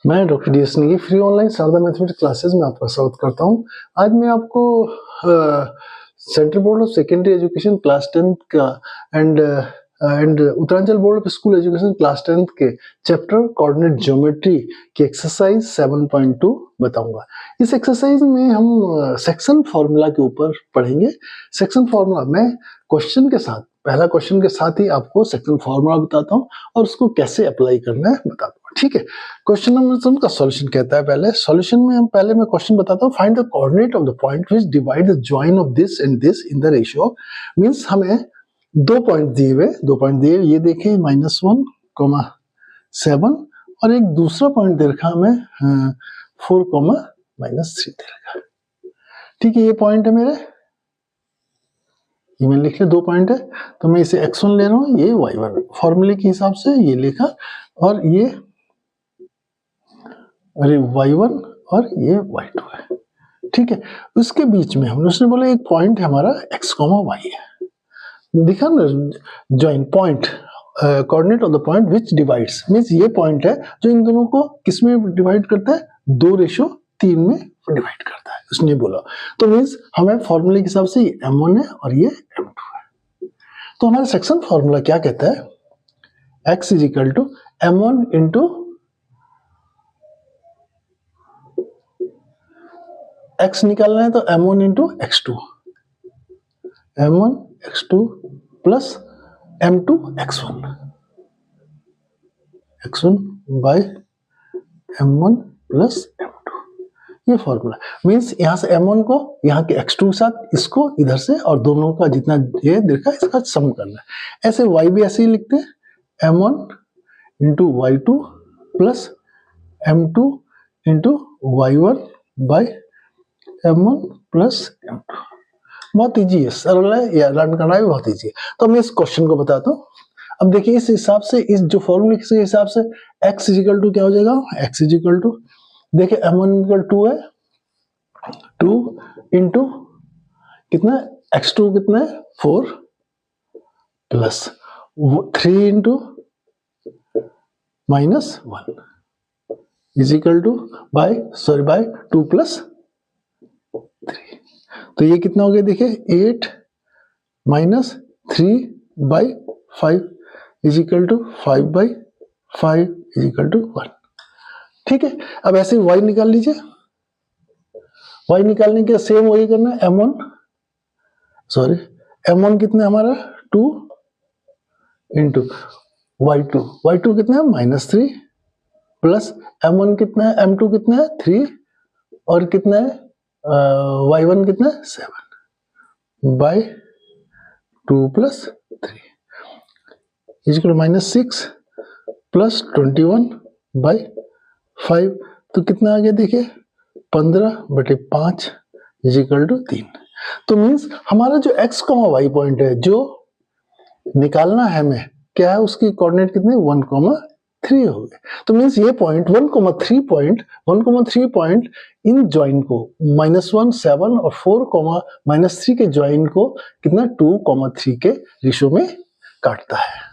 मैं doctor D S Negi free online Sharda mathematics classes में आपका स्वागत करता हूं। आज मैं आपको central board of secondary education class 10 का and Uttaranchal board of school education class 10 के चैप्टर कोऑर्डिनेट ज्योमेट्री की एक्सरसाइज 7.2 बताऊंगा। इस एक्सरसाइज में हम सेक्शन फार्मूला के ऊपर पढ़ेंगे। सेक्शन फार्मूला में क्वेश्चन के साथ, पहला क्वेश्चन के साथ ही आपको सेक्शन फार्मूला बताता हूं और उसको कैसे अप्लाई करना है बताता हूं। ठीक है, क्वेश्चन नंबर 1 का सॉल्यूशन कहता है, पहले सॉल्यूशन में मैं क्वेश्चन बताता हूं। Find the coordinate of the point which divide the join of this and this in the ratio. Means हमें दो पॉइंट दिए हुए, ये देखें -1, 7 और एक दूसरा पॉइंट दे रखा हमें 4, -3 दे रखा। ठीक है, ये पॉइंट है मेरे, ये मैंने लिख लिया, दो पॉइंट है तो मैं इसे x1 ले रहा हूं, ये y1 फॉर्मूले के हिसाब से ये लिखा, और ये y1 और ये y2 है। ठीक है, उसके बीच में उसने बोला एक पॉइंट है हमारा x, y है, दिखा ना join point, coordinate of the point which divides, means ये पॉइंट है जो इन दोनों को किस में डिवाइड करता है, 2:3 में डिवाइड करता है, उसने बोला। तो मींस हमें फॉर्मूले के हिसाब से ये m1 है और ये m2 है। तो हमारा सेक्शन फॉर्मूला क्या कहता है, x = m1 इंटू x निकालना है तो m1 into x2, m1 x2 plus m2 x1, x1 bye m1 plus m2, ये फॉर्मूला। मींस यहां से m1 को यहाँ के x2 के साथ, इसको इधर से, और दोनों का जितना ये देखा इसका सम करना है। ऐसे y भी ऐसे ही लिखते हैं, m1 into y2 plus m2 into y1 by m1 plus m2। बहुत इजी है, सरल है, या लर्न करना भी बहुत इजी है। तो मैं इस क्वेश्चन को बताता हूँ। अब देखिए इस हिसाब से, इस जो फॉर्मूले के हिसाब से x = क्या हो जाएगा, x = देखिए m1 = 2 है, 2 इंटू कितना, x2 कितना है 4 प्लस 3 इंटू -1 बाय 2 प्लस 3। तो ये कितना हो गया, देखिए 8 -3 बाई 5 5/5 = 1। ठीक है, अब ऐसे y निकाल लीजिए। y निकालने के सेम वही करना है, m1 कितना है हमारा 2 इंटू y2 कितना है -3 प्लस m1 कितना है, m2 कितना है 3 और कितना है y1 कितना 7 बाय 2 प्लस 3 -6 प्लस 21 बाय 5। तो कितना आ गया, देखिए 15/5 = 3। तो मींस हमारा जो x, y पॉइंट है जो निकालना है हमें, क्या है उसकी कोऑर्डिनेट कितने 1,3 हो गए। तो मींस ये पॉइंट 1,3 पॉइंट इन जॉइन को -1, 7 और 4, -3 के जॉइन को कितना 2,3 के रेशियो में काटता है।